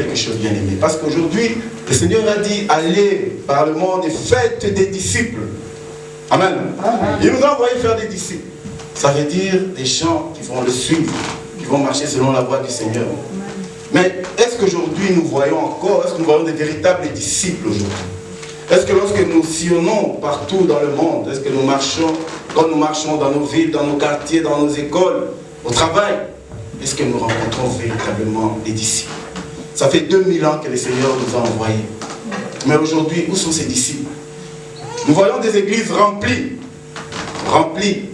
quelque chose, bien aimé. Parce qu'aujourd'hui, le Seigneur a dit, allez par le monde et faites des disciples. Amen. Il nous a envoyé faire des disciples. Ça veut dire des gens qui vont le suivre, qui vont marcher selon la voie du Seigneur. Mais est-ce qu'aujourd'hui nous voyons encore, est-ce que nous voyons des véritables disciples aujourd'hui? Est-ce que lorsque nous sillonnons partout dans le monde, est-ce que nous marchons, quand nous marchons dans nos villes, dans nos quartiers, dans nos écoles, au travail, est-ce que nous rencontrons véritablement des disciples? Ça fait 2000 ans que le Seigneur nous a envoyés. Mais aujourd'hui, où sont ces disciples? Nous voyons des églises remplies. Remplies.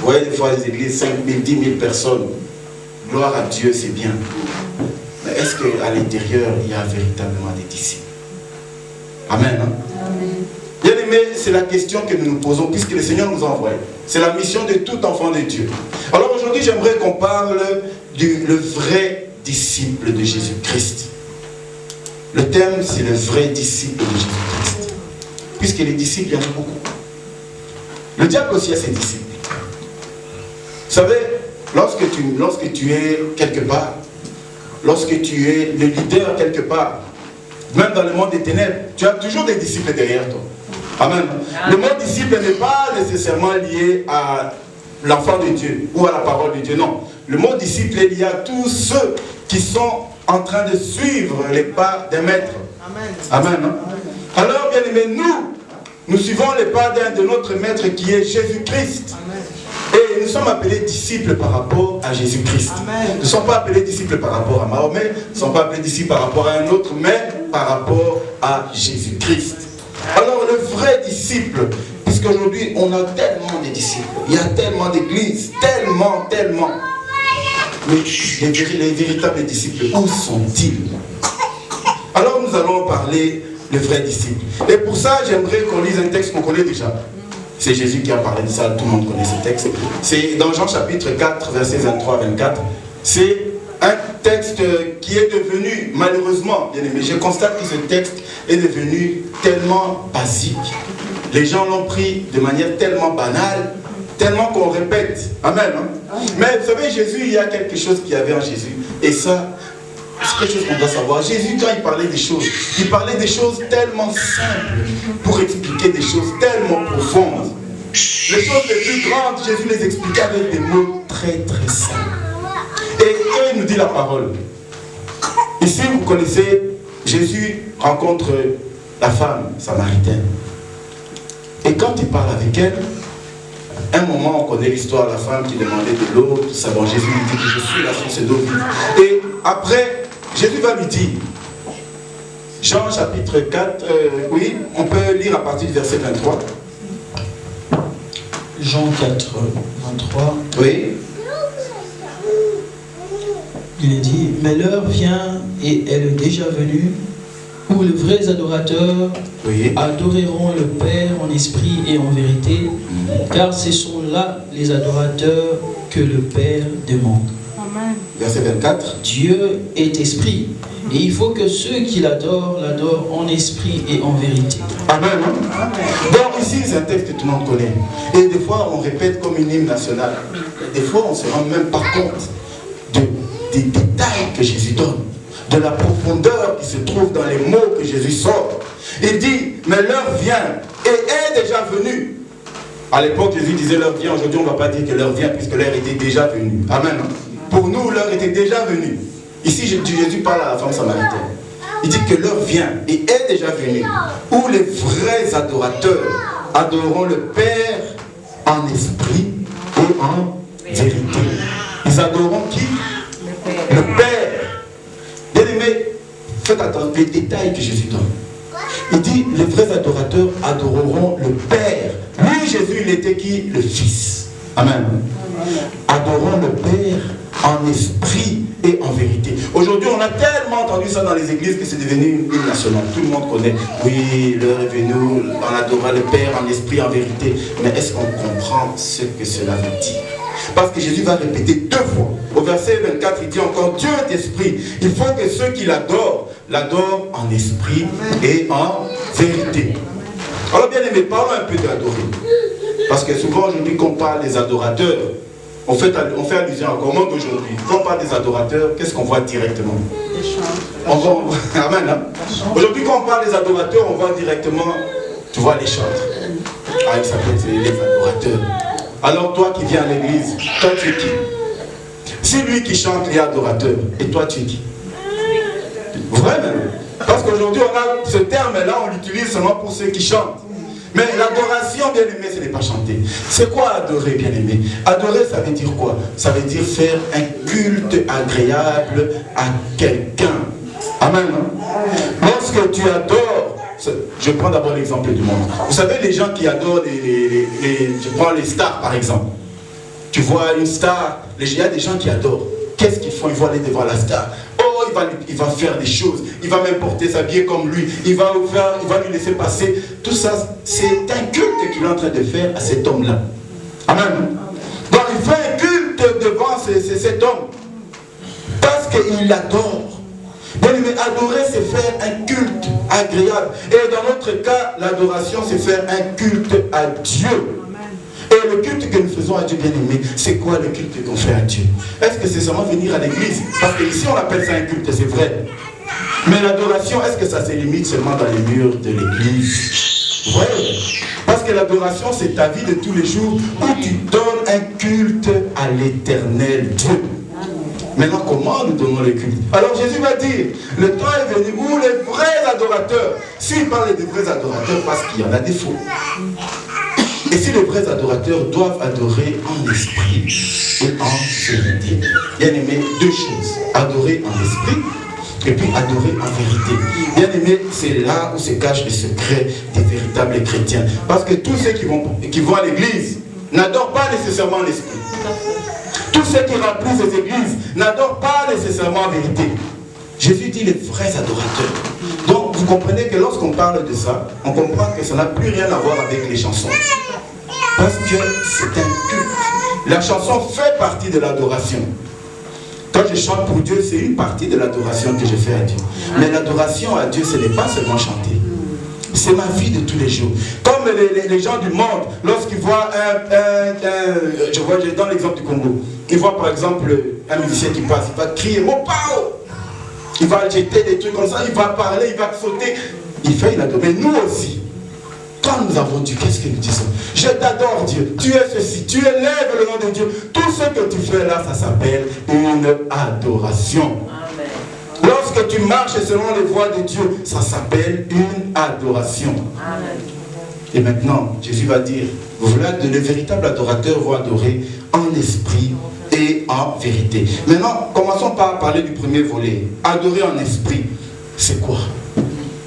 Vous voyez des fois des églises, 5 000, 10 000 personnes. Gloire à Dieu, c'est bien. Mais est-ce qu'à l'intérieur, il y a véritablement des disciples? Amen. Hein? Amen. Bien aimé, c'est la question que nous nous posons puisque le Seigneur nous a envoyés. C'est la mission de tout enfant de Dieu. Alors aujourd'hui, j'aimerais qu'on parle du vrai disciple de Jésus-Christ. Le thème, c'est le vrai disciple de Jésus-Christ. Puisque les disciples, il y en a beaucoup. Le diable aussi a ses disciples. Vous savez, lorsque tu es quelque part, lorsque tu es le leader quelque part, même dans le monde des ténèbres, tu as toujours des disciples derrière toi. Amen. Le mot disciple n'est pas nécessairement lié à l'enfant de Dieu ou à la parole de Dieu, non. Le mot disciple est lié à tous ceux qui sont en train de suivre les pas des maîtres. Amen. Amen. Alors, bien aimés, nous suivons les pas de notre maître qui est Jésus-Christ. Et nous sommes appelés disciples par rapport à Jésus-Christ. Nous ne sommes pas appelés disciples par rapport à Mahomet, nous ne sommes pas appelés disciples par rapport à un autre, mais par rapport à Jésus-Christ. Alors le vrai disciple, puisqu'aujourd'hui on a tellement de disciples, il y a tellement d'églises, tellement. Mais les véritables disciples, où sont-ils? Alors nous allons parler de vrais disciples. Et pour ça, j'aimerais qu'on lise un texte qu'on connaît déjà. C'est Jésus qui a parlé de ça, tout le monde connaît ce texte. C'est dans Jean chapitre 4, versets 23 à 24. C'est un texte qui est devenu, malheureusement, bien aimé, je constate que ce texte est devenu tellement basique. Les gens l'ont pris de manière tellement banale, tellement qu'on répète. Amen. Hein? Mais vous savez, Jésus, il y a quelque chose qu'il y avait en Jésus. Et ça, c'est quelque chose qu'on doit savoir. Jésus, quand il parlait des choses tellement simples pour expliquer des choses tellement profondes. Les choses les plus grandes, Jésus les expliquait avec des mots très très simples. Et il nous dit la parole. Ici, vous connaissez, Jésus rencontre la femme samaritaine. Et quand il parle avec elle, un moment, on connaît l'histoire, la femme qui demandait de l'eau, tout ça. Bon, Jésus lui dit que je suis la source d'eau vive. Et après, Jésus va lui dire, Jean chapitre 4, oui, on peut lire à partir du verset 23. Jean 4, 23. Oui. Il est dit, mais l'heure vient et elle est déjà venue où les vrais adorateurs adoreront le Père en esprit et en vérité, car ce sont là les adorateurs que le Père demande. Amen. Verset 24. Dieu est esprit, et il faut que ceux qui l'adorent, l'adorent en esprit et en vérité. Amen. Amen. Donc ici, c'est un texte que tout le monde connaît. Et des fois, on répète comme une hymne nationale. Des fois, on ne se rend même pas compte des détails que Jésus donne, de la profondeur qui se trouve dans les mots que Jésus sort. Il dit, mais l'heure vient et est déjà venue. À l'époque, Jésus disait l'heure vient. Aujourd'hui, on ne va pas dire que l'heure vient puisque l'heure était déjà venue. Amen. Pour nous, l'heure était déjà venue. Ici, Jésus parle à la femme samaritaine. Il dit que l'heure vient et est déjà venue où les vrais adorateurs adoreront le Père en esprit et en vérité. Ils adoreront qui? Le Père. Bien aimé, faites attention les détails que Jésus donne. Il dit, les vrais adorateurs adoreront le Père. Lui, Jésus, il était qui? Le Fils. Amen. Adorons le Père en esprit et en vérité. Aujourd'hui, on a tellement entendu ça dans les églises que c'est devenu une hymne nationale. Tout le monde connaît. Oui, l'heure est venue, on adorera le Père en esprit et en vérité. Mais est-ce qu'on comprend ce que cela veut dire? Parce que Jésus va répéter 2 fois. Au verset 24, il dit encore, Dieu est esprit. Il faut que ceux qui l'adorent en esprit et en vérité. Alors bien aimé, parlons un peu d'adorer. Parce que souvent aujourd'hui, quand on parle des adorateurs, on fait allusion à comment d'aujourd'hui. Quand on parle des adorateurs, qu'est-ce qu'on voit directement? On voit, amen, hein? Aujourd'hui, quand on parle des adorateurs, on voit directement, tu vois les chantres. Ah, ils s'appellent les adorateurs. Alors toi qui viens à l'église, toi tu es qui? Si lui qui chante, il est adorateur, et toi tu es qui? Vrai même. Parce qu'aujourd'hui, on a ce terme-là, on l'utilise seulement pour ceux qui chantent. Mais l'adoration, bien aimé, ce n'est pas chanter. C'est quoi adorer, bien aimé? Adorer, ça veut dire quoi? Ça veut dire faire un culte agréable à quelqu'un. Amen. Lorsque tu adores, je prends d'abord l'exemple du monde. Vous savez, les gens qui adorent je prends les stars par exemple. Tu vois une star, il y a des gens qui adorent. Qu'est-ce qu'ils font? Ils vont aller devant la star. Oh, il va faire des choses. Il va même porter s'habiller comme lui. Il va lui laisser passer. Tout ça, c'est un culte qu'il est en train de faire à cet homme-là. Amen. Donc il fait un culte devant cet homme. Parce qu'il adore. Bien aimé, adorer, c'est faire un culte agréable. Et dans notre cas, l'adoration, c'est faire un culte à Dieu. Et le culte que nous faisons à Dieu, bien aimé, c'est quoi le culte qu'on fait à Dieu? Est-ce que c'est seulement venir à l'église? Parce qu'ici, on appelle ça un culte, c'est vrai. Mais l'adoration, est-ce que ça se limite seulement dans les murs de l'église? Oui. Parce que l'adoration, c'est ta vie de tous les jours où tu donnes un culte à l'éternel Dieu. Maintenant, comment nous donnons le culte? Alors Jésus va dire, le temps est venu où les vrais adorateurs, s'il parle des vrais adorateurs, parce qu'il y en a des faux. Et si les vrais adorateurs doivent adorer en esprit et en vérité. Bien aimé, deux choses. Adorer en esprit et puis adorer en vérité. Bien aimé, c'est là où se cache le secret des véritables chrétiens. Parce que tous ceux qui vont à l'église n'adorent pas nécessairement l'esprit. Tous ceux qui remplissent les églises n'adorent pas nécessairement en vérité. Jésus dit les vrais adorateurs. Donc vous comprenez que lorsqu'on parle de ça, on comprend que ça n'a plus rien à voir avec les chansons. Parce que c'est un culte. La chanson fait partie de l'adoration. Quand je chante pour Dieu, c'est une partie de l'adoration que je fais à Dieu. Mais l'adoration à Dieu, ce n'est pas seulement chanter. C'est ma vie de tous les jours. Comme les gens du monde, lorsqu'ils voient je donne l'exemple du Congo. Ils voient par exemple un musicien qui passe, il va crier « Mopao !» Il va jeter des trucs comme ça, il va parler, il va sauter. Il fait une adoration. Mais nous aussi, quand nous avons Dieu, qu'est-ce que nous disons? Je t'adore Dieu, tu es ceci, tu élèves le nom de Dieu. Tout ce que tu fais là, ça s'appelle une adoration. Amen. Lorsque tu marches selon les voies de Dieu, ça s'appelle une adoration. Amen. Et maintenant, Jésus va dire, voilà, les véritables adorateurs vont adorer en esprit et en vérité. Maintenant, commençons par parler du premier volet. Adorer en esprit, c'est quoi?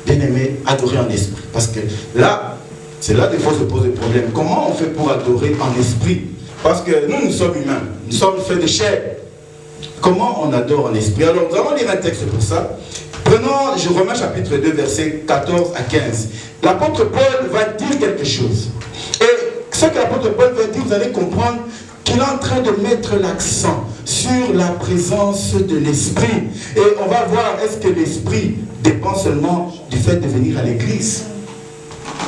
Bien aimé, adorer en esprit. Parce que là, c'est là des fois se pose le problème. Comment on fait pour adorer en esprit? Parce que nous sommes humains, nous sommes faits de chair. Comment on adore en esprit? Alors nous allons lire un texte pour ça. Prenons Romains chapitre 2, versets 14 à 15. L'apôtre Paul va dire quelque chose. Et ce que l'apôtre Paul va dire, vous allez comprendre qu'il est en train de mettre l'accent sur la présence de l'esprit. Et on va voir, est-ce que l'esprit dépend seulement du fait de venir à l'église?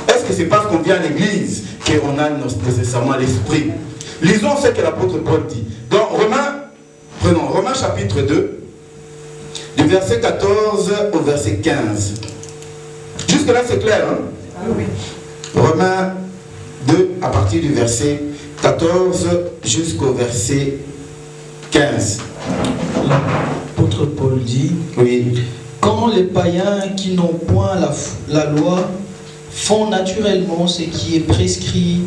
Est-ce que c'est parce qu'on vient à l'église qu'on a nécessairement l'esprit? Lisons ce que l'apôtre Paul dit. Donc, prenons Romains chapitre 2, du verset 14 au verset 15. Jusque-là, c'est clair, hein? Oui. Romains 2, à partir du verset 14 jusqu'au verset 15. L'apôtre Paul dit, oui. Quand les païens qui n'ont point la loi font naturellement ce qui est prescrit,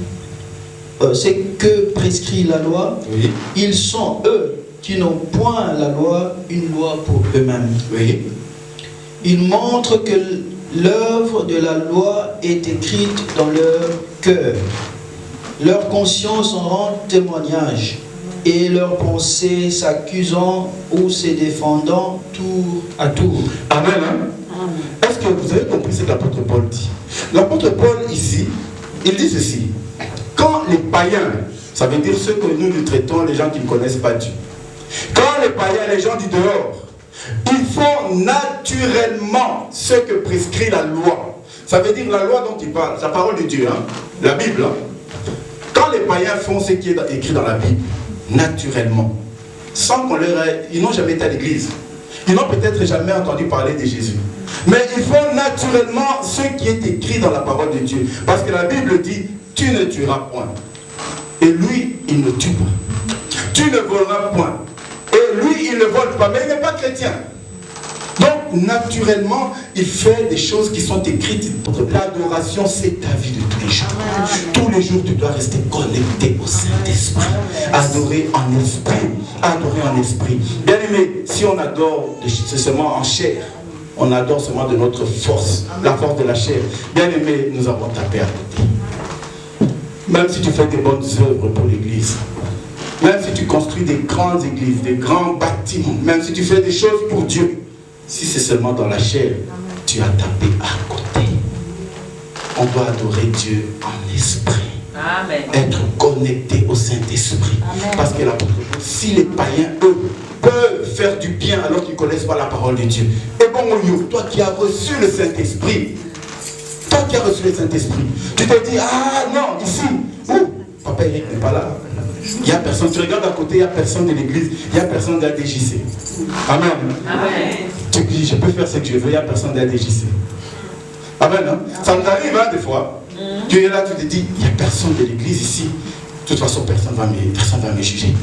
ce que prescrit la loi, oui. Ils sont eux qui n'ont point la loi, une loi pour eux-mêmes. Oui. Ils montrent que l'œuvre de la loi est écrite dans leur cœur. Leur conscience en rend témoignage et leurs pensées s'accusant ou se défendant tour à tour. Amen. Hein? Est-ce que vous avez compris ce que l'apôtre Paul dit? L'apôtre Paul ici, il dit ceci. Quand les païens, ça veut dire ceux que nous traitons, les gens qui ne connaissent pas Dieu. Quand les païens, les gens du dehors, ils font naturellement ce que prescrit la loi. Ça veut dire la loi dont il parle, la parole de Dieu, hein? La Bible. Hein? Quand les païens font ce qui est écrit dans la Bible, naturellement, sans qu'on leur ait... Ils n'ont jamais été à l'église. Ils n'ont peut-être jamais entendu parler de Jésus. Mais ils font naturellement ce qui est écrit dans la parole de Dieu. Parce que la Bible dit, tu ne tueras point. Et lui, il ne tue pas. Tu ne voleras point. Et lui, il ne vole pas. Mais il n'est pas chrétien. Donc, naturellement, il fait des choses qui sont écrites. L'adoration, c'est ta vie de tous les jours. Tous les jours, tu dois rester connecté au Saint-Esprit. Adorer en esprit. Adorer en esprit. Bien aimé, si on adore seulement en chair, on adore seulement de notre force, la force de la chair. Bien aimé, nous avons tapé à côté. Même si tu fais des bonnes œuvres pour l'Église, même si tu construis des grandes églises, des grands bâtiments, même si tu fais des choses pour Dieu, si c'est seulement dans la chair, tu as tapé à côté. On doit adorer Dieu en esprit. Amen. Être connecté au Saint-Esprit. Parce que l'apôtre Paul, si les païens, eux, peuvent faire du bien alors qu'ils ne connaissent pas la parole de Dieu. Et bon, toi qui as reçu le Saint-Esprit, tu te dis, ah non, ici, Papa Eric n'est pas là. Il n'y a personne, tu regardes à côté, il n'y a personne de l'église, il n'y a personne de la DJC. Amen. Amen. Tu dis, je peux faire ce que je veux, il n'y a personne de la DJC. Amen. Hein? Ça nous arrive des fois. Tu es là, tu te dis, il n'y a personne de l'église ici. De toute façon, personne ne va me juger.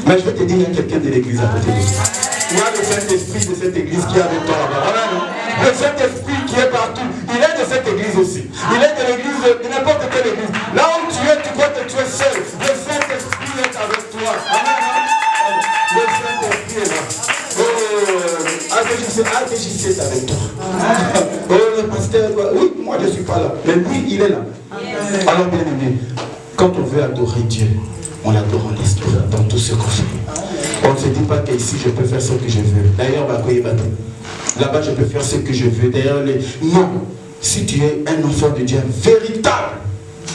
Mais je vais te dire, il y a quelqu'un de l'église à côté de toi. Il y a le Saint-Esprit de cette église qui est avec toi là-bas. Amen. Le Saint-Esprit qui est partout, il est de cette église aussi. Il est de l'église, de n'importe quelle église. Là où tu es, tu crois que tu es seul. Le Saint-Esprit est avec toi. Amen. Le Saint-Esprit est là. ADJC est avec toi. Le pasteur, oui, moi je ne suis pas là. Mais lui, il est là. Alors bien aimé, quand on veut adorer Dieu, on l'adore en esprit dans tout ce qu'on fait. On ne se dit pas qu'ici je peux faire ce que je veux. D'ailleurs, là-bas je peux faire ce que je veux. D'ailleurs, non. Si tu es un enfant de Dieu véritable,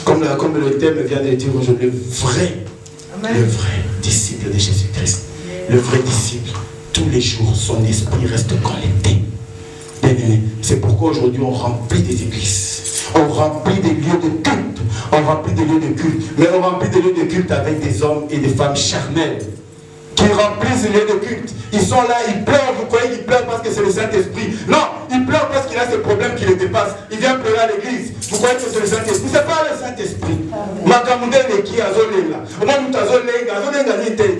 comme le thème vient de dire aujourd'hui, le vrai disciple de Jésus-Christ, le vrai disciple, tous les jours, son esprit reste connecté. Bien aimé, c'est pourquoi aujourd'hui on remplit des églises, on remplit des lieux de culte, on remplit des lieux de culte, mais on remplit des lieux de culte avec des hommes et des femmes charnels qui remplissent les lieux de culte. Ils sont là, ils pleurent, vous croyez qu'ils pleurent parce que c'est le Saint-Esprit? Non, ils pleurent parce qu'il a ce problème qui les dépasse. Il vient pleurer à l'église. Vous croyez que c'est le Saint-Esprit? C'est pas le Saint-Esprit.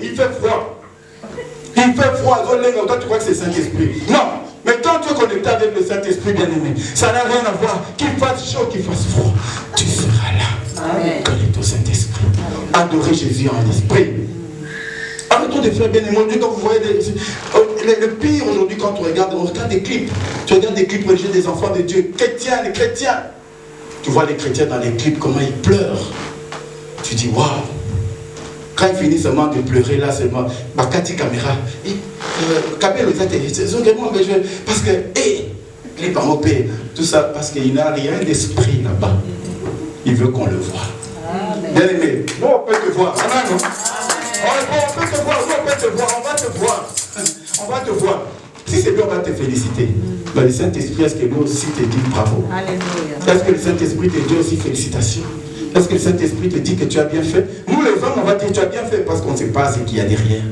Il fait froid. Il fait froid, toi tu crois que c'est le Saint-Esprit. Non, mais quand tu es connecté avec le Saint-Esprit, bien aimé, ça n'a rien à voir. Qu'il fasse chaud, qu'il fasse froid, tu seras là. Amen. Connecté au Saint-Esprit. Adorer Jésus en esprit. Arrêtons de faire bien aimé. Quand vous voyez le pire aujourd'hui, quand on regarde des clips. Tu regardes des clips religieux des enfants de Dieu, chrétiens, les chrétiens. Tu vois les chrétiens dans les clips, comment ils pleurent. Tu dis, waouh. Quand il finit seulement de pleurer, là seulement, Bakati caméra, parce que, les parents tout ça, parce qu'il n'a rien d'esprit là-bas. Il veut qu'on le voit. Bien aimé, nous on peut te voir. Amen. On peut te voir, nous on peut te voir, on va te voir. On va te voir. Si c'est bien, on va te féliciter. Mais le Saint-Esprit, est-ce que lui aussi te dit bravo? Alléluia. Est-ce que le Saint-Esprit te dit aussi félicitations? Est-ce que le Saint-Esprit te dit que tu as bien fait? Nous les hommes, on va dire tu as bien fait parce qu'on ne sait pas ce qu'il y a derrière.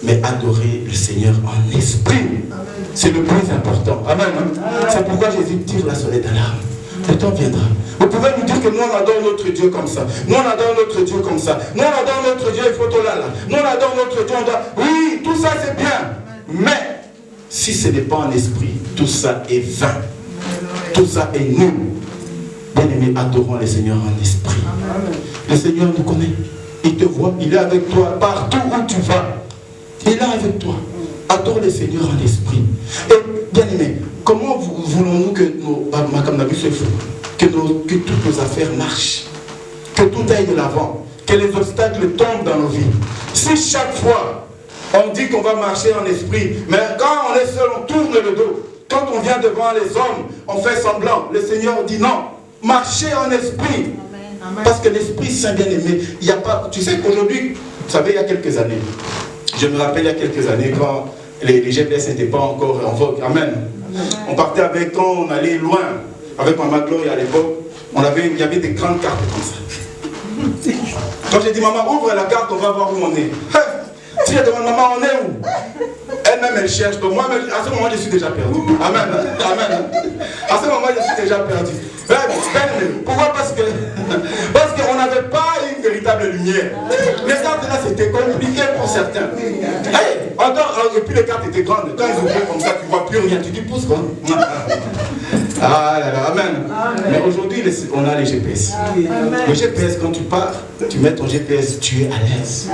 Mais adorer le Seigneur en esprit, c'est le plus important. Amen. C'est pourquoi Jésus tire la sonnette d'alarme. Le temps viendra. Vous pouvez nous dire que nous on adore notre Dieu comme ça. Nous on adore notre Dieu comme ça. Nous on adore notre Dieu, il faut tout là. Nous on adore notre Dieu, on doit... Oui, tout ça c'est bien. Mais, si ce n'est pas en esprit, tout ça est vain. Tout ça est nul. Bien-aimés, adorons le Seigneur en esprit. Amen. Le Seigneur nous connaît. Il te voit. Il est avec toi partout où tu vas. Il est avec toi. Adore le Seigneur en esprit. Et bien-aimés, comment voulons-nous que toutes nos affaires marchent? Que tout aille de l'avant? Que les obstacles tombent dans nos vies? Si chaque fois, on dit qu'on va marcher en esprit, mais quand on est seul, on tourne le dos. Quand on vient devant les hommes, on fait semblant. Le Seigneur dit non. Marcher en esprit. Amen. Parce que l'Esprit Saint bien-aimé, il n'y a pas... Tu sais qu'aujourd'hui, vous savez, il y a quelques années, je me rappelle il y a quelques années, quand les GPS n'étaient pas encore en vogue. Amen. Amen. On partait avec, quand on allait loin, avec Maman Gloria à l'époque, il y avait des grandes cartes comme ça. Quand j'ai dit, maman, ouvre la carte, on va voir où on est. Si je demande, maman, on est où? Elle-même, elle cherche. Donc moi, à ce moment, je suis déjà perdu. Amen. Amen. À ce moment, je suis déjà perdu. Pourquoi? Parce qu'on n'avait pas une véritable lumière. Les cartes là, c'était compliqué pour certains. Hey, et puis les cartes étaient grandes. Quand ils ouvraient comme ça, tu ne vois plus rien. Tu dis pousse quoi. Ah là là, amen. Mais aujourd'hui, on a les GPS. Le GPS, quand tu pars, tu mets ton GPS, tu es à l'aise.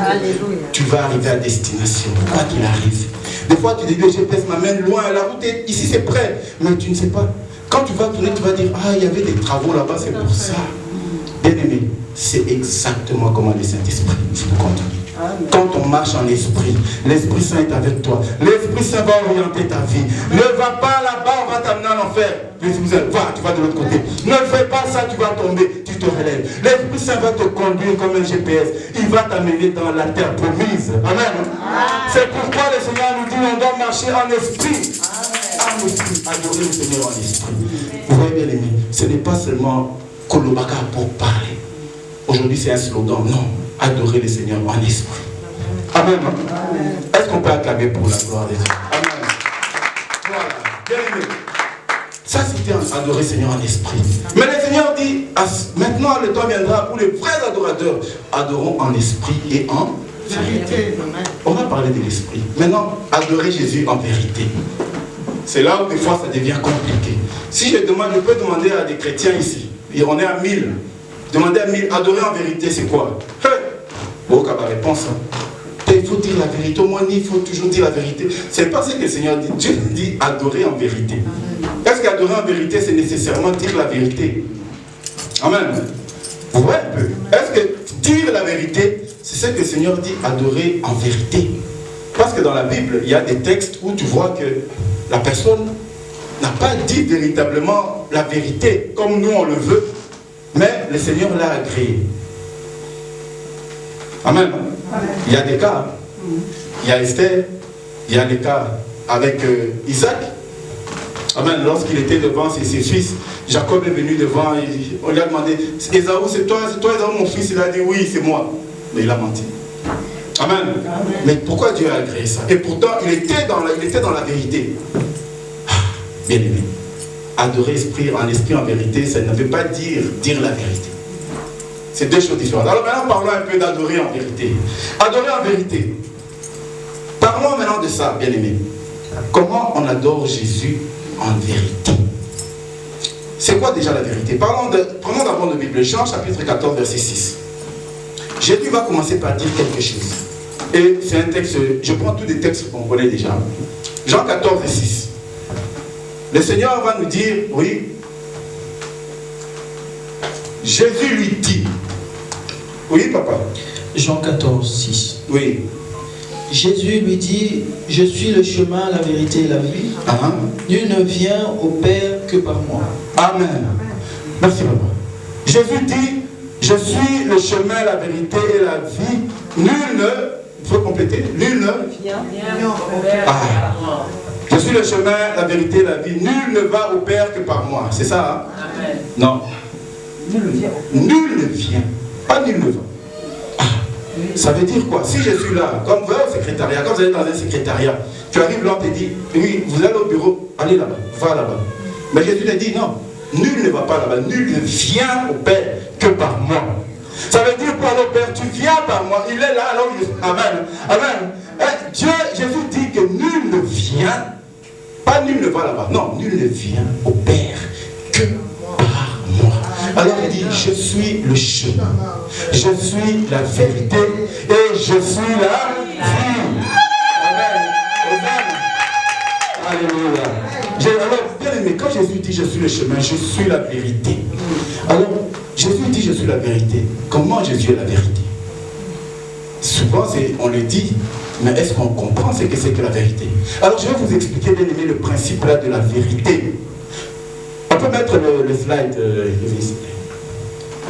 Tu vas arriver à destination, quoi qu'il arrive. Des fois, tu dis, le GPS m'amène loin, la route est ici, c'est près, mais tu ne sais pas. Quand tu vas tourner, tu vas dire, ah, il y avait des travaux là-bas, c'est pour ça. Bien aimé, c'est exactement comme le Saint-Esprit, je vous compte. Quand on marche en esprit, l'Esprit Saint est avec toi. L'Esprit Saint va orienter ta vie. Ne va pas là-bas, on va t'amener en enfer. Va, tu vas de l'autre côté. Ne fais pas ça, tu vas tomber, tu te relèves. L'Esprit Saint va te conduire comme un GPS. Il va t'amener dans la terre promise. Amen. C'est pourquoi le Seigneur nous dit on doit marcher en esprit. En esprit, adorer le Seigneur en esprit. Vous voyez bien aimé, ce n'est pas seulement Kolobaka pour parler. Aujourd'hui c'est un slogan, non. Adorer le Seigneur en esprit. Amen. Est-ce qu'on peut acclamer pour la gloire de Dieu? Amen. Voilà. Bien aimé. Ça c'était adorer le Seigneur en esprit. Mais le Seigneur dit, maintenant le temps viendra où les vrais adorateurs adoreront en esprit et en vérité. On va parler de l'esprit. Maintenant, adorer Jésus en vérité. C'est là où des fois ça devient compliqué. Si je peux demander à des chrétiens ici, et on est à 1000, demander à 1000, adorer en vérité c'est quoi? Bon, qu'à ma réponse, il faut dire la vérité. Au moins, il faut toujours dire la vérité. C'est pas ce que le Seigneur dit. Dieu dit adorer en vérité. Est-ce qu'adorer en vérité, c'est nécessairement dire la vérité? Amen. Vous voyez un peu. Est-ce que dire la vérité, c'est ce que le Seigneur dit, adorer en vérité? Parce que dans la Bible, il y a des textes où tu vois que la personne n'a pas dit véritablement la vérité comme nous on le veut, mais le Seigneur l'a agréé. Amen. Il y a des cas. Il y a Esther, il y a des cas avec Isaac. Amen. Lorsqu'il était devant ses fils, Jacob est venu devant, on lui a demandé, Ésaü, c'est toi Ésaü mon fils? Il a dit oui, c'est moi. Mais il a menti. Amen. Amen. Mais pourquoi Dieu a agréé ça? Et pourtant, il était dans la vérité. Bien aimé. Adorer en esprit en vérité, ça ne veut pas dire la vérité. C'est deux choses différentes. Alors maintenant, parlons un peu d'adorer en vérité. Adorer en vérité. Parlons maintenant de ça, bien aimé. Comment on adore Jésus en vérité? C'est quoi déjà la vérité? Prenons d'abord le Bible, Jean chapitre 14, verset 6. Jésus va commencer par dire quelque chose. Et c'est un texte, je prends tous des textes qu'on connaît déjà. Jean 14, 6. Le Seigneur va nous dire, oui, Jésus lui dit, oui papa. Jean 14, 6. Oui. Jésus lui dit, je suis le chemin, la vérité et la vie. Nul ne vient au Père que par moi. Amen. Merci papa. Jésus dit, je suis le chemin, la vérité et la vie. Nul ne, il faut compléter, nul ne vient au Père. Je suis le chemin, la vérité et la vie. Nul ne va au Père que par moi. C'est ça, hein? Amen. Non. Nul ne vient. Pas nul ne va. Ça veut dire quoi? Si je suis là, comme vous allez au secrétariat, quand vous allez dans un secrétariat, tu arrives là, on te dit, oui, vous allez au bureau, allez là-bas, va là-bas. Mais Jésus te dit, non, nul ne va pas là-bas, nul ne vient au Père que par moi. Ça veut dire pour aller au Père, tu viens par moi, il est là, alors Amen. Amen. Jésus dit que nul ne vient, pas nul ne va là-bas, non, nul ne vient au Père que par moi. Alors il dit, je suis le chemin, je suis la vérité et je suis la vie. Amen. Alléluia. Alors, bien aimé, quand Jésus dit je suis le chemin, je suis la vérité. Alors, Jésus dit je suis la vérité. Comment Jésus est la vérité? Souvent, on le dit, mais est-ce qu'on comprend ce que c'est que la vérité? Alors, je vais vous expliquer, bien aimé, le principe là de la vérité. On peut mettre le slide.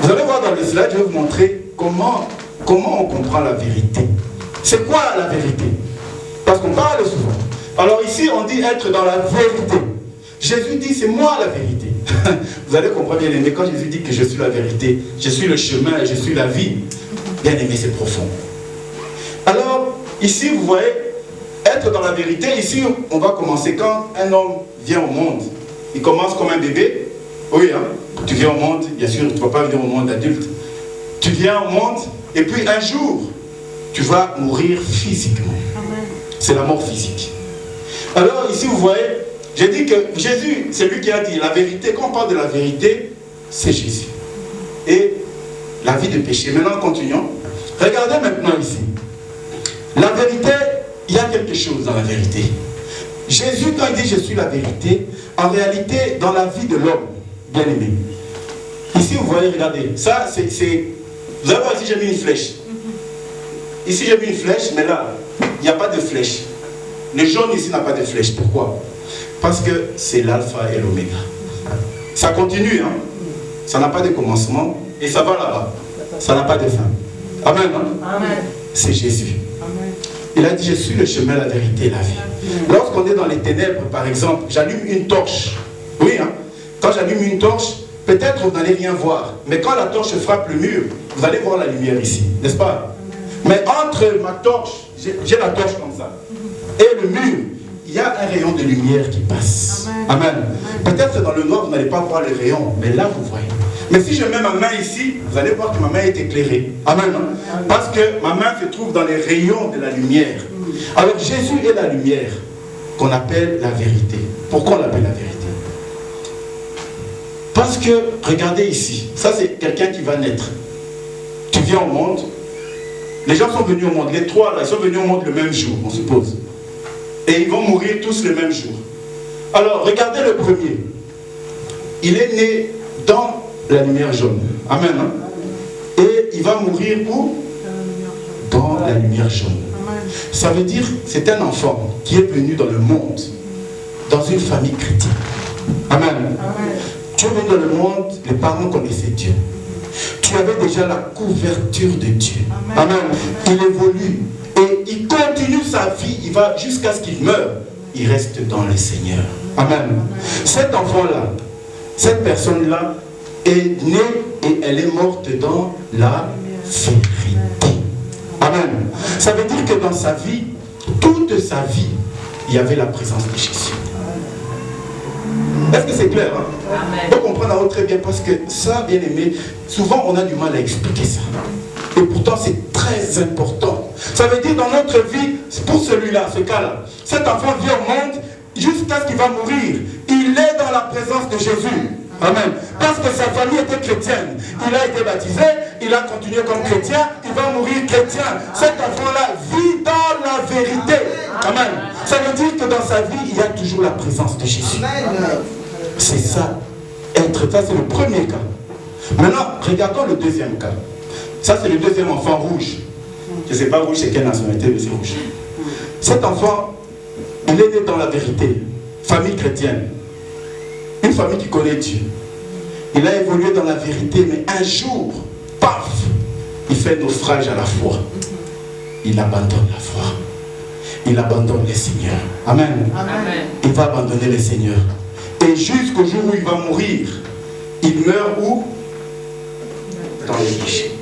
Vous allez voir dans le slide, je vais vous montrer comment on comprend la vérité. C'est quoi la vérité? Parce qu'on parle souvent. Alors ici, on dit être dans la vérité. Jésus dit, c'est moi la vérité. Vous allez comprendre, bien aimé, quand Jésus dit que je suis la vérité, je suis le chemin et je suis la vie. Bien aimé, c'est profond. Alors, ici, vous voyez, être dans la vérité, ici, on va commencer quand un homme vient au monde. Il commence comme un bébé. Oui, hein? Tu viens au monde, bien sûr, tu ne vas pas venir au monde adulte. Tu viens au monde, et puis un jour, tu vas mourir physiquement. C'est la mort physique. Alors, ici, vous voyez, j'ai dit que Jésus, c'est lui qui a dit la vérité. Quand on parle de la vérité, c'est Jésus. Et la vie de péché. Maintenant, continuons. Regardez maintenant ici. La vérité, il y a quelque chose dans la vérité. Jésus, quand il dit « je suis la vérité », en réalité, dans la vie de l'homme, bien aimé. Ici, vous voyez, regardez. Ça, c'est... Vous allez voir, ici, j'ai mis une flèche. Ici, j'ai mis une flèche, mais là, il n'y a pas de flèche. Le jaune ici n'a pas de flèche. Pourquoi? Parce que c'est l'alpha et l'oméga. Ça continue, hein? Ça n'a pas de commencement et ça va là-bas. Ça n'a pas de fin. Amen, hein? Amen. C'est Jésus. Amen. Il a dit, je suis le chemin, la vérité et la vie. Lorsqu'on est dans les ténèbres, par exemple, j'allume une torche. Oui, hein? Quand j'allume une torche, peut-être vous n'allez rien voir. Mais quand la torche frappe le mur, vous allez voir la lumière ici, n'est-ce pas? Mais entre ma torche, j'ai la torche comme ça, et le mur, il y a un rayon de lumière qui passe. Amen. Amen. Peut-être dans le noir, vous n'allez pas voir le rayon, mais là, vous voyez. Mais si je mets ma main ici, vous allez voir que ma main est éclairée. Amen. Amen. Parce que ma main se trouve dans les rayons de la lumière. Alors Jésus est la lumière qu'on appelle la vérité. Pourquoi on l'appelle la vérité? Parce que, regardez ici, ça c'est quelqu'un qui va naître. Tu viens au monde, les gens sont venus au monde, les trois là, ils sont venus au monde le même jour, on suppose. Et ils vont mourir tous le même jour. Alors, regardez le premier. Il est né dans la lumière jaune. Amen. Hein? Et il va mourir où? Dans la lumière jaune. Ça veut dire, c'est un enfant qui est venu dans le monde, dans une famille chrétienne. Amen. Amen. Tu es venu dans le monde, les parents connaissaient Dieu. Tu avais déjà la couverture de Dieu. Amen. Amen. Il évolue et il continue sa vie, il va jusqu'à ce qu'il meure. Il reste dans le Seigneur. Amen. Amen. Cet enfant-là, cette personne-là est née et elle est morte dans la vérité. Amen. Ça veut dire que dans sa vie, toute sa vie, il y avait la présence de Jésus. Est-ce que c'est clair, hein? On peut comprendre très bien parce que ça, bien aimé, souvent on a du mal à expliquer ça. Et pourtant c'est très important. Ça veut dire dans notre vie, pour celui-là, ce cas-là, cet enfant vient au monde jusqu'à ce qu'il va mourir. Il est dans la présence de Jésus. Amen. Parce que sa famille était chrétienne. Il a été baptisé, il a continué comme chrétien, il va mourir chrétien. Cet enfant-là vit dans la vérité. Amen. Ça veut dire que dans sa vie, il y a toujours la présence de Jésus. C'est ça. Ça, c'est le premier cas. Maintenant, regardons le deuxième cas. Ça, c'est le deuxième enfant rouge. Je ne sais pas rouge, c'est quelle nationalité, mais c'est rouge. Cet enfant, il est né dans la vérité. Famille chrétienne. Une famille qui connaît Dieu. Il a évolué dans la vérité, mais un jour, paf, il fait naufrage à la foi. Il abandonne la foi. Il abandonne le Seigneur. Amen. Amen. Il va abandonner le Seigneur. Et jusqu'au jour où il va mourir, il meurt où? Dans les péchés.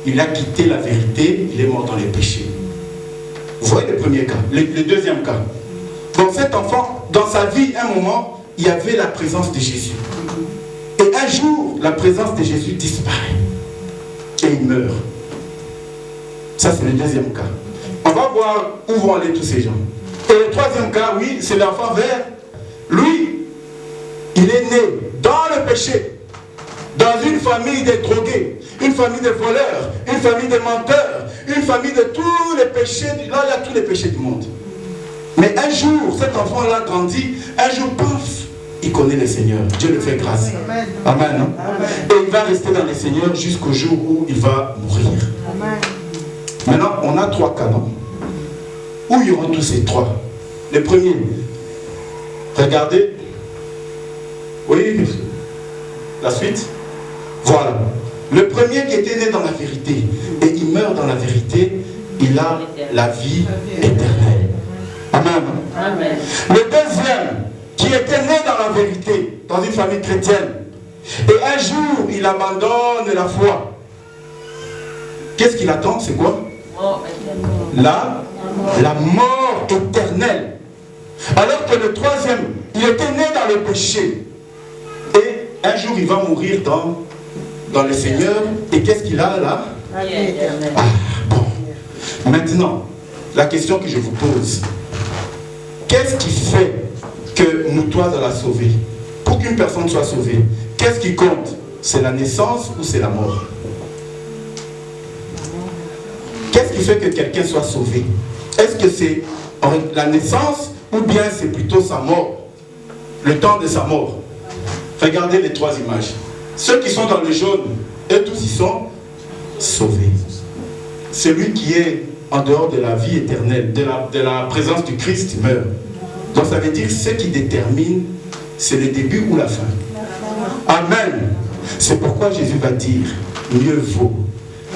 Il a quitté la vérité, il est mort dans les péchés. Vous voyez le premier cas, le deuxième cas. Donc cet enfant, dans sa vie, un moment, il y avait la présence de Jésus. Et un jour, la présence de Jésus disparaît. Et il meurt. Ça, c'est le deuxième cas. On va voir où vont aller tous ces gens. Et le troisième cas, oui, c'est l'enfant vert. Lui, il est né dans le péché. Dans une famille de drogués, une famille de voleurs, une famille de menteurs, une famille de tous les péchés. Là, il y a tous les péchés du monde. Mais un jour, cet enfant-là grandit, un jour, paf, il connaît le Seigneur. Dieu le fait grâce. Amen. Amen, hein? Amen. Et il va rester dans le Seigneur jusqu'au jour où il va mourir. Amen. Maintenant, on a trois cas, non? Où il y aura tous ces trois? Le premier, regardez. Oui, la suite. Voilà. Le premier qui était né dans la vérité et il meurt dans la vérité, il a la vie éternelle. Amen. Amen. Le deuxième qui était né dans la vérité, dans une famille chrétienne, et un jour il abandonne la foi. Qu'est-ce qu'il attend? C'est quoi? La La mort éternelle. Alors que le troisième, il était né dans le péché. Et un jour, il va mourir dans le Seigneur. Et qu'est-ce qu'il a là? La vie éternelle. Ah, bon. Maintenant, la question que je vous pose. Qu'est-ce qui fait que nous trois allons la sauver? Pour qu'une personne soit sauvée, qu'est-ce qui compte? C'est la naissance ou c'est la mort? Qu'est-ce qui fait que quelqu'un soit sauvé? Est-ce que c'est la naissance ou bien c'est plutôt sa mort? Le temps de sa mort. Regardez les trois images. Ceux qui sont dans le jaune, eux tous ils sont sauvés. Celui qui est en dehors de la vie éternelle, de la présence du Christ, meurt. Donc ça veut dire ce qui détermine, c'est le début ou la fin. Amen. C'est pourquoi Jésus va dire, mieux vaut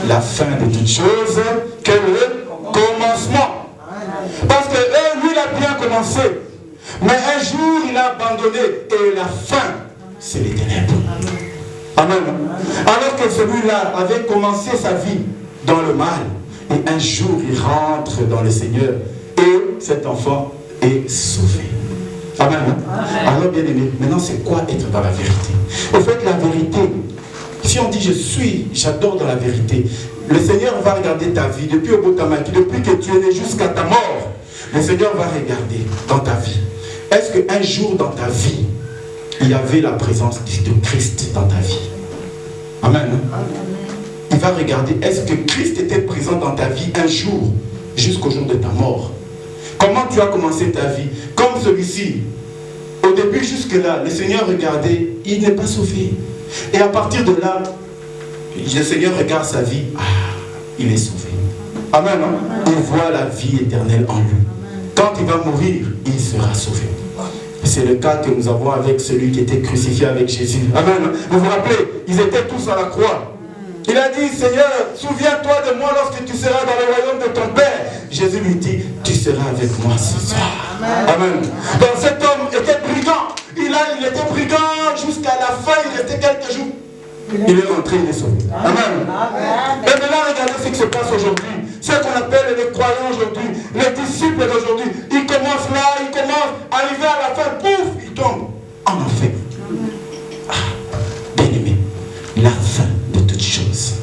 la fin de toute chose que le commencement. Parce que lui, il a bien commencé. Mais un jour, il a abandonné. Et la fin, c'est les ténèbres. Amen. Alors que celui-là avait commencé sa vie dans le mal. Et un jour, il rentre dans le Seigneur. Et cet enfant est sauvé. Amen. Alors, bien aimé, maintenant, c'est quoi être dans la vérité? Au fait, la vérité, si on dit j'adore dans la vérité, le Seigneur va regarder ta vie depuis au Botamaki, depuis que tu es né jusqu'à ta mort. Le Seigneur va regarder dans ta vie. Est-ce qu'un jour dans ta vie, il y avait la présence de Christ dans ta vie? Amen. Il va regarder, est-ce que Christ était présent dans ta vie un jour, jusqu'au jour de ta mort? Comment tu as commencé ta vie? Comme celui-ci. Au début, jusque-là, le Seigneur regardait, il n'est pas sauvé. Et à partir de là, le Seigneur regarde sa vie, il est sauvé. Amen. Il voit la vie éternelle en lui. Quand il va mourir, il sera sauvé. C'est le cas que nous avons avec celui qui était crucifié avec Jésus. Amen. Vous vous rappelez, ils étaient tous à la croix. Il a dit, Seigneur, souviens-toi de moi lorsque tu seras dans le royaume de ton Père. Jésus lui dit, tu seras avec moi ce soir. Amen. Donc cet homme était brigand. Il était brigand jusqu'à la fin, il restait quelques jours. Il est rentré, il est sauvé. Amen. Et maintenant, regardez ce qui se passe aujourd'hui. Ce qu'on appelle les croyants aujourd'hui, les disciples d'aujourd'hui. Ils commencent là, ils commencent, arriver à la fin, pouf, ils tombent en enfer. Bien aimé, la fin de toutes choses.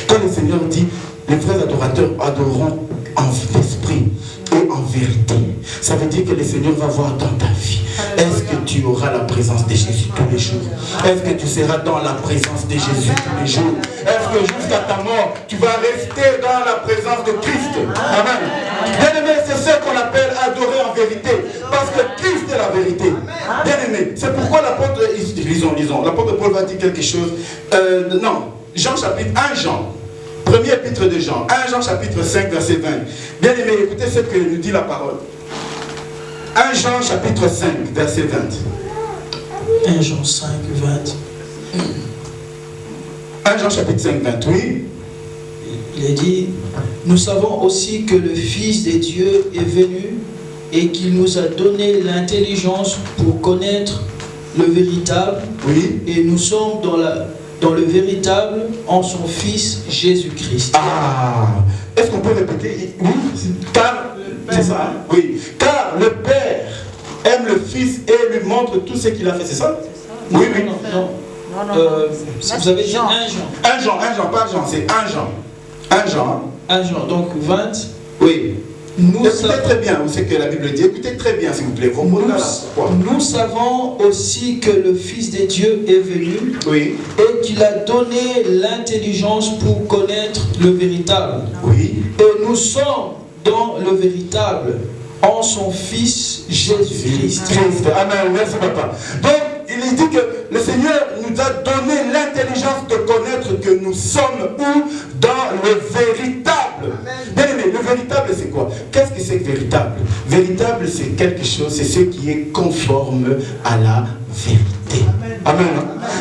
Quand le Seigneur dit, les vrais adorateurs adoreront en esprit et en vérité, ça veut dire que le Seigneur va voir dans ta vie. Est-ce que tu auras la présence de Jésus tous les jours? Est-ce que tu seras dans la présence de Jésus tous les jours? Est-ce que jusqu'à ta mort, tu vas rester dans la présence de Christ? Amen. Bien aimé, c'est ce qu'on appelle adorer en vérité. Parce que Christ est la vérité. Bien aimé, c'est pourquoi l'apôtre, lisons, l'apôtre Paul va dire quelque chose. Non, Jean chapitre 1 Jean. Premier épître de Jean, 1 Jean chapitre 5 verset 20. Bien aimé, écoutez ce que nous dit la parole. 1 Jean chapitre 5 verset 20. 1 Jean 5, 20. 1 Jean chapitre 5, 20, oui. Il est dit, nous savons aussi que le Fils de Dieu est venu et qu'il nous a donné l'intelligence pour connaître le véritable. Oui. Et nous sommes dans le véritable en son Fils Jésus-Christ. Ah, est-ce qu'on peut répéter? Oui, car, c'est ça, hein? Oui. Car le Père aime le Fils et lui montre tout ce qu'il a fait, c'est ça? Oui, oui. Non. Vous avez dit 1 Jean. 1 Jean, pas Jean, c'est 1 Jean. 1 Jean. 1 Jean, donc 20. Oui. Écoutez très bien ce que la Bible dit. Écoutez très bien, s'il vous plaît. Nous savons aussi que le Fils de Dieu est venu, oui, et qu'il a donné l'intelligence pour connaître le véritable. Oui. Et nous sommes dans le véritable en son Fils Jésus-Christ. Amen. Merci papa. Donc, il dit que le Seigneur nous a donné l'intelligence de connaître que nous sommes où? Dans le véritable. Bien aimé, le véritable c'est quoi? Qu'est-ce que c'est que véritable? Véritable c'est quelque chose, c'est ce qui est conforme à la vérité. Amen.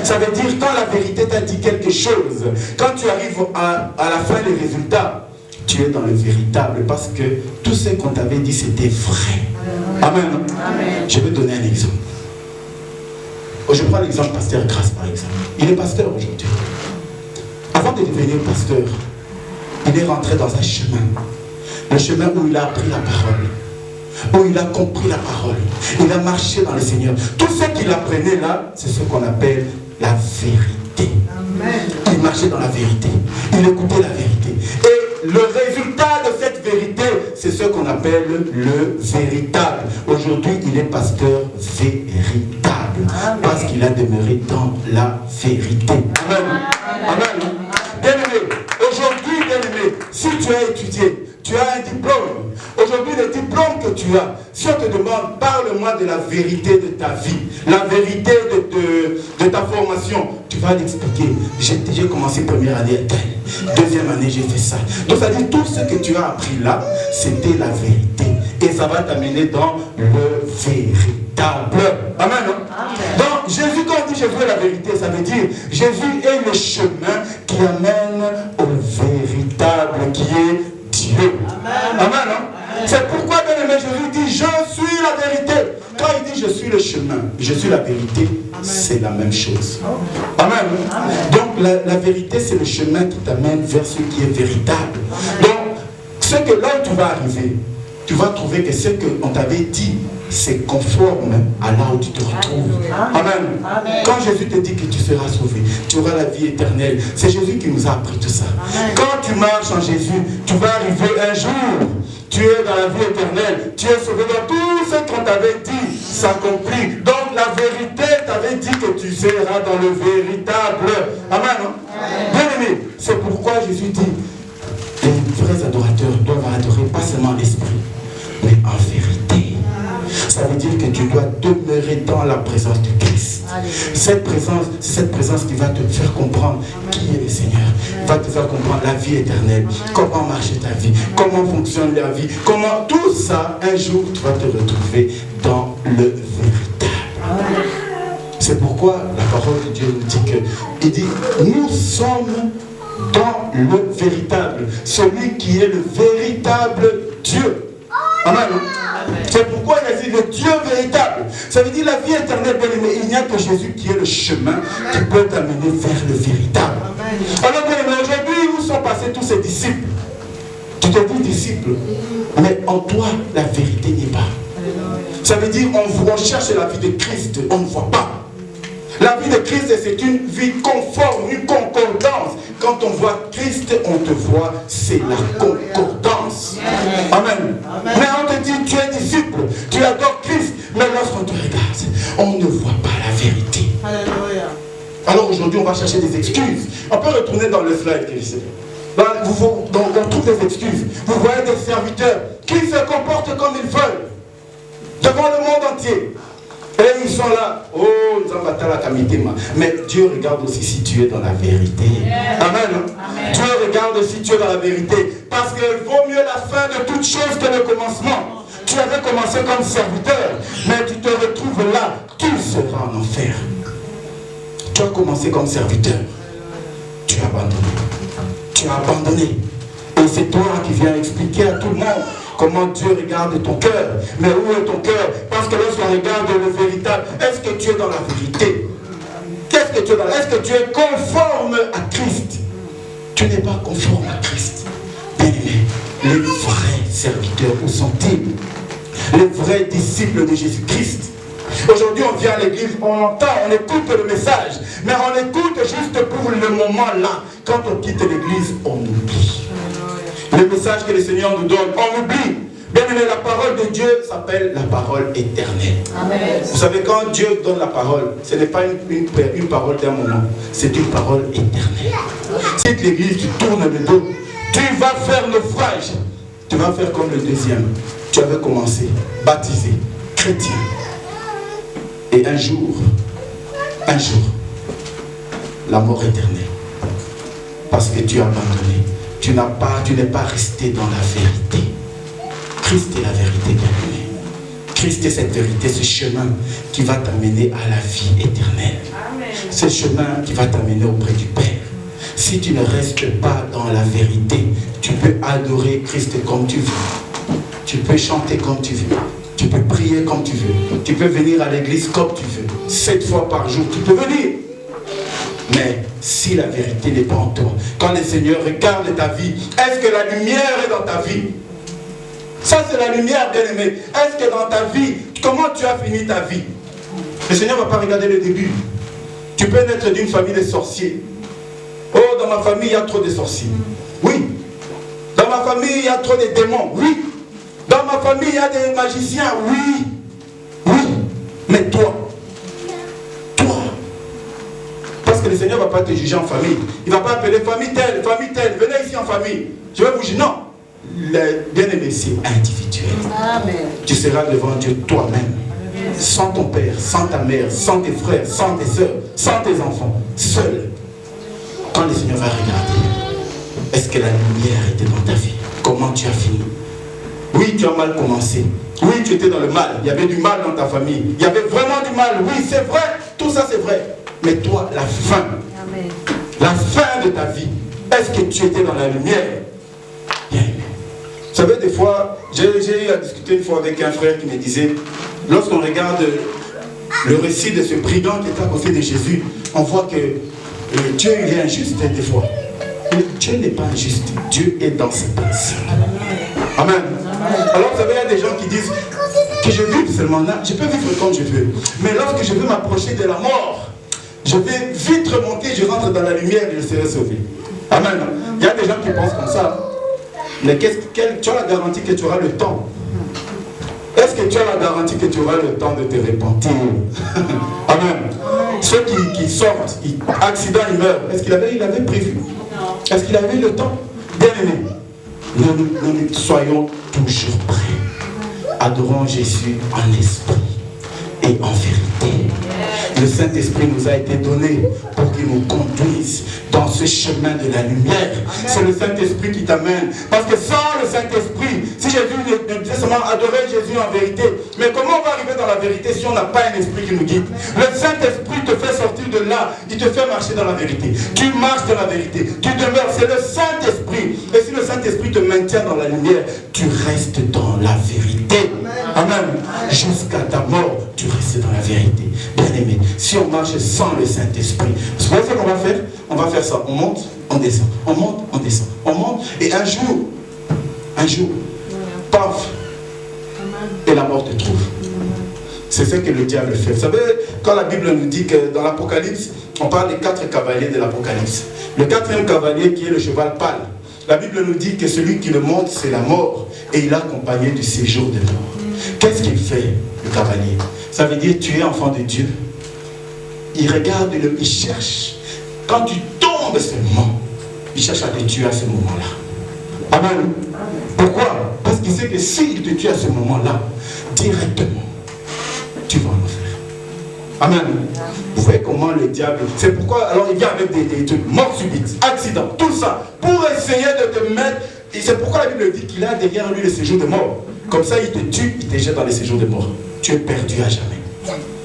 Ça veut dire quand la vérité t'a dit quelque chose, quand tu arrives à la fin des résultats, tu es dans le véritable parce que tout ce qu'on t'avait dit c'était vrai. Amen. Amen. Je vais donner un exemple. Je prends l'exemple pasteur Grâce par exemple. Il est pasteur aujourd'hui. Avant de devenir pasteur, il est rentré dans un chemin. Le chemin où il a appris la parole. Où il a compris la parole. Il a marché dans le Seigneur. Tout ce qu'il apprenait là, c'est ce qu'on appelle la vérité. Amen. Il marchait dans la vérité. Il écoutait la vérité. Et le résultat de cette vérité, c'est ce qu'on appelle le véritable. Aujourd'hui, il est pasteur véritable. Amen. Parce qu'il a demeuré dans la vérité. Amen. Amen. Bien-aimé, aujourd'hui, bien-aimé, si tu as étudié, tu as un diplôme. Aujourd'hui, le diplôme que tu as, si on te demande, parle-moi de la vérité de ta vie, la vérité de ta formation, tu vas l'expliquer. J'ai commencé première année à telle, deuxième année, j'ai fait ça. Donc, ça dit, tout ce que tu as appris là, c'était la vérité. Et ça va t'amener dans le véritable. Amen. Amen. Donc, Jésus, quand on dit Jésus est la vérité, ça veut dire Jésus est le chemin qui amène au véritable, qui est Dieu. Amen. Amen. C'est pourquoi, bien-aimé, Jésus dit, je suis la vérité. Quand il dit, je suis le chemin, je suis la vérité, c'est la même chose. Amen. Amen. Donc, la vérité, c'est le chemin qui t'amène vers ce qui est véritable. Donc, ce que là où tu vas arriver, tu vas trouver que ce qu'on t'avait dit, c'est conforme à là où tu te retrouves. Amen. Amen. Quand Jésus te dit que tu seras sauvé, tu auras la vie éternelle, c'est Jésus qui nous a appris tout ça. Amen. Quand tu marches en Jésus, tu vas arriver un jour, tu es dans la vie éternelle, tu es sauvé dans tout ce qu'on t'avait dit, s'accomplit. Donc la vérité t'avait dit que tu seras dans le véritable. Amen. Bien aimé, c'est pourquoi Jésus dit, les vrais adorateurs doivent adorer pas seulement l'esprit, mais en vérité. Ça veut dire que tu dois demeurer dans la présence de Christ. Cette présence, c'est cette présence qui va te faire comprendre qui est le Seigneur. Va te faire comprendre la vie éternelle. Comment marcher ta vie. Comment fonctionne la vie. Comment tout ça, un jour, tu vas te retrouver dans le véritable. C'est pourquoi la parole de Dieu nous dit que, il dit, nous sommes dans le véritable. Celui qui est le véritable Dieu. Amen. C'est pourquoi il a dit le Dieu véritable. Ça veut dire la vie éternelle, bien aimé. Il n'y a que Jésus qui est le chemin qui peut t'amener vers le véritable. Alors, bien aimé, aujourd'hui, où sont passés tous ces disciples? Tu te dis disciples, mais en toi, la vérité n'est pas. Ça veut dire on cherche la vie de Christ, on ne voit pas. La vie de Christ, c'est une vie conforme, une concordance. Quand on voit Christ, on te voit, c'est la concordance. Amen. Amen. Mais on te dit, tu es disciple, tu adores Christ, mais lorsqu'on te regarde, on ne voit pas la vérité. Alléluia. Alors aujourd'hui, on va chercher des excuses. On peut retourner dans le slide, Christ. On trouve des excuses. Vous voyez des serviteurs qui se comportent comme ils veulent devant le monde entier. Et ils sont là, oh, nous avons battu la kamitéma. Mais Dieu regarde aussi si tu es dans la vérité. Amen. Amen. Dieu regarde si tu es dans la vérité. Parce qu'il vaut mieux la fin de toute chose que le commencement. Tu avais commencé comme serviteur, mais tu te retrouves là, tu seras en enfer. Tu as commencé comme serviteur. Tu as abandonné. Tu as abandonné. Et c'est toi qui viens expliquer à tout le monde comment Dieu regarde ton cœur. Mais où est ton cœur? Parce que lorsqu'on regarde le véritable, est-ce que tu es dans la vérité? Qu'est-ce que tu es dans? Est-ce que tu es conforme à Christ? Tu n'es pas conforme à Christ. Bien aimé, les vrais serviteurs, où sont-ils? Les vrais disciples de Jésus-Christ. Aujourd'hui, on vient à l'église, on entend, on écoute le message, mais on écoute juste pour le moment là. Quand on quitte l'église, on oublie. Le message que le Seigneur nous donne, on oublie. Bien aimé, la parole de Dieu s'appelle la parole éternelle. Amen. Vous savez, quand Dieu donne la parole, ce n'est pas une parole d'un moment, c'est une parole éternelle. Si l'église, tu tournes le dos, tu vas faire naufrage. Tu vas faire comme le deuxième. Tu avais commencé, baptisé, chrétien. Et un jour, la mort éternelle. Parce que tu as abandonné. Tu n'es pas resté dans la vérité. Christ est la vérité, bien-aimé. Christ est cette vérité, ce chemin qui va t'amener à la vie éternelle. Amen. Ce chemin qui va t'amener auprès du Père. Si tu ne restes pas dans la vérité, tu peux adorer Christ comme tu veux. Tu peux chanter comme tu veux. Tu peux prier comme tu veux. Tu peux venir à l'église comme tu veux. 7 fois par jour, tu peux venir. Mais si la vérité n'est pas en toi, quand le Seigneur regarde ta vie, est-ce que la lumière est dans ta vie? Ça, c'est la lumière, bien-aimé. Est-ce que dans ta vie, comment tu as fini ta vie? Le Seigneur ne va pas regarder le début. Tu peux naître d'une famille de sorciers. Oh, dans ma famille, il y a trop de sorciers. Oui. Dans ma famille, il y a trop de démons. Oui. Dans ma famille, il y a des magiciens. Oui. Oui. Mais toi, parce que le Seigneur ne va pas te juger en famille. Il ne va pas appeler famille telle, venez ici en famille. Je vais vous juger. Non. Le bien-aimé, c'est individuel. Amen. Tu seras devant Dieu toi-même. Sans ton père, sans ta mère, sans tes frères, sans tes soeurs, sans tes enfants. Seul. Quand le Seigneur va regarder, est-ce que la lumière était dans ta vie? Comment tu as fini? Oui, tu as mal commencé. Oui, tu étais dans le mal. Il y avait du mal dans ta famille. Il y avait vraiment du mal. Oui, c'est vrai. Tout ça, c'est vrai. Mais toi, la fin. Amen. La fin de ta vie. Est-ce que tu étais dans la lumière? Bien aimé. Vous savez, des fois, j'ai eu à discuter une fois avec un frère qui me disait, lorsqu'on regarde le récit de ce brigand qui est à côté de Jésus, on voit que Dieu, il est injuste des fois. Mais Dieu n'est pas injuste. Dieu est dans ses principes. Amen. Alors, vous savez, il y a des gens qui disent que je vis seulement là. Je peux vivre comme je veux. Mais lorsque je veux m'approcher de la mort, je vais vite remonter, je rentre dans la lumière et je serai sauvé. Amen. Il y a des gens qui pensent comme ça. Mais tu as la garantie que tu auras le temps? Est-ce que tu as la garantie que tu auras le temps de te repentir? Amen. Ceux qui sortent, accident, ils meurent. Est-ce qu'il avait prévu? Est-ce qu'il avait le temps? Bien aimé, nous soyons toujours prêts. Adorons Jésus en esprit et en vérité. Le Saint-Esprit nous a été donné pour qu'il nous conduise dans ce chemin de la lumière. C'est le Saint-Esprit qui t'amène. Parce que sans le Saint-Esprit, si Jésus nous disait seulement adorer Jésus en vérité, mais comment on va arriver dans la vérité si on n'a pas un esprit qui nous guide? Le Saint-Esprit te fait sortir de là, il te fait marcher dans la vérité. Tu marches dans la vérité, tu demeures, c'est le Saint-Esprit. Et si le Saint-Esprit te maintient dans la lumière, tu restes dans la vérité. Amen. Jusqu'à ta mort, tu restes dans la vérité. Bien aimé, si on marche sans le Saint-Esprit, vous voyez ce qu'on va faire? On va faire ça. On monte, on descend. On monte, on descend. On monte. Et un jour, paf, et la mort te trouve. C'est ce que le diable fait. Vous savez, quand la Bible nous dit que dans l'Apocalypse, on parle des 4 cavaliers de l'Apocalypse. Le 4e cavalier qui est le cheval pâle. La Bible nous dit que celui qui le monte, c'est la mort. Et il est accompagné du séjour de mort. Qu'est-ce qu'il fait, le cavalier? Ça veut dire tu es enfant de Dieu. Il regarde, il cherche. Quand tu tombes seulement, il cherche à te tuer à ce moment-là. Amen. Pourquoi? Parce qu'il sait que s'il te tue à ce moment-là, directement, tu vas en enfer. Amen. Vous voyez comment le diable... C'est pourquoi, alors il vient avec des trucs, mort subite, accident, tout ça, pour essayer de te mettre... Et c'est pourquoi la Bible dit qu'il a derrière lui le séjour de mort. Comme ça, il te tue, il te jette dans les séjours de mort. Tu es perdu à jamais.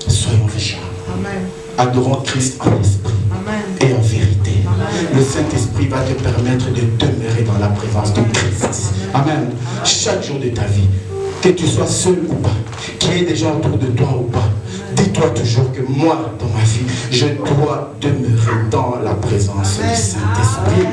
Soyons vigilants. Amen. Adorons Christ en esprit. Amen. Et en vérité. Amen. Le Saint-Esprit va te permettre de demeurer dans la présence de Christ. Amen. Chaque jour de ta vie, que tu sois seul ou pas, qu'il y ait des gens autour de toi ou pas, dis-toi toujours que moi, dans ma vie, je dois demeurer dans la présence du Saint-Esprit.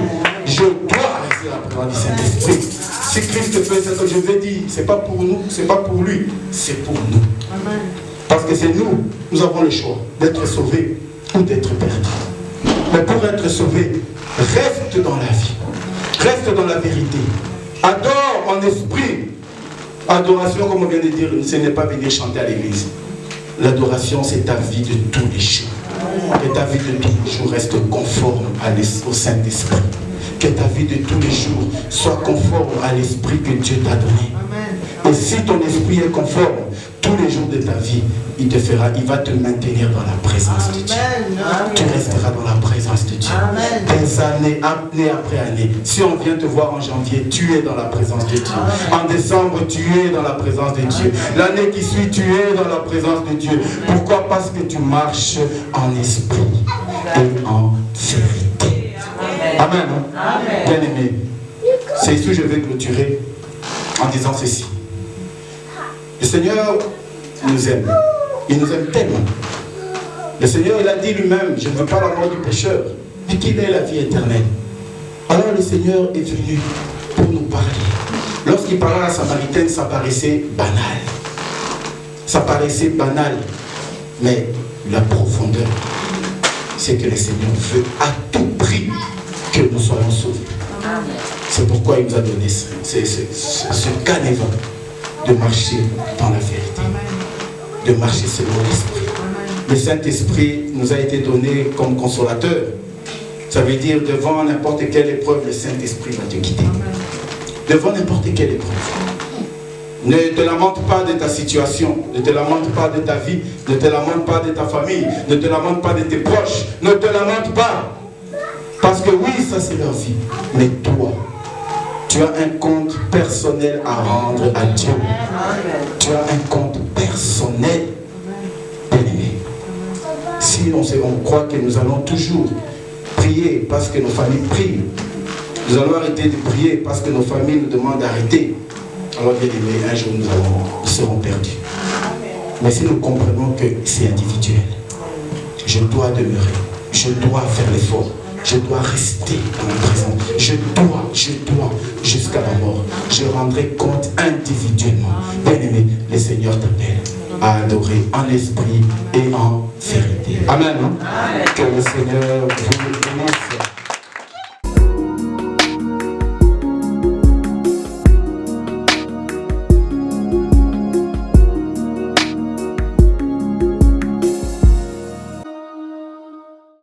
Je dois rester dans la présence du Saint-Esprit. Si Christ fait ce que je vais dire, ce n'est pas pour nous, ce n'est pas pour lui, c'est pour nous. Amen. Parce que c'est nous, nous avons le choix d'être sauvés ou d'être perdus. Mais pour être sauvé, reste dans la vie, reste dans la vérité. Adore en esprit. Adoration, comme on vient de dire, ce n'est pas venir chanter à l'église. L'adoration, c'est ta vie de tous les jours. Que ta vie de tous les jours reste conforme au Saint-Esprit. Que ta vie de tous les jours soit conforme à l'esprit que Dieu t'a donné. Et si ton esprit est conforme, tous les jours de ta vie, il va te maintenir dans la présence de Dieu. Tu resteras dans la présence de Dieu. Des années, année après année. Si on vient te voir en janvier, tu es dans la présence de Dieu. En décembre, tu es dans la présence de Dieu. L'année qui suit, tu es dans la présence de Dieu. Pourquoi? Parce que tu marches en esprit et en vérité. Amen. Bien aimé. C'est ici que je vais clôturer en disant ceci. Le Seigneur nous aime. Il nous aime tellement. Le Seigneur, il a dit lui-même, je ne veux pas la mort du pécheur, mais qu'il ait la vie éternelle. Alors le Seigneur est venu pour nous parler. Lorsqu'il parlait à la Samaritaine, ça paraissait banal. Ça paraissait banal. Mais la profondeur, c'est que le Seigneur veut à tout prix que nous soyons sauvés. C'est pourquoi il nous a donné ce canevas de marcher dans la vérité, de marcher selon l'Esprit. Le Saint-Esprit nous a été donné comme consolateur. Ça veut dire devant n'importe quelle épreuve, le Saint-Esprit va te guider. Devant n'importe quelle épreuve. Ne te lamente pas de ta situation, ne te lamente pas de ta vie, ne te lamente pas de ta famille, ne te lamente pas de tes proches, ne te lamente pas. Parce que oui, ça c'est leur vie. Mais toi, tu as un compte personnel à rendre à Dieu. Tu as un compte personnel, bien-aimé. Si on croit que nous allons toujours prier parce que nos familles prient, nous allons arrêter de prier parce que nos familles nous demandent d'arrêter, alors bien aimé, un jour nous serons perdus. Mais si nous comprenons que c'est individuel, je dois demeurer, je dois faire l'effort, je dois rester dans la présence, je dois, jusqu'à la mort, je rendrai compte individuellement. Bien aimé, le Seigneur t'appelle à adorer en esprit et en vérité. Amen. Amen. Que le Seigneur vous bénisse.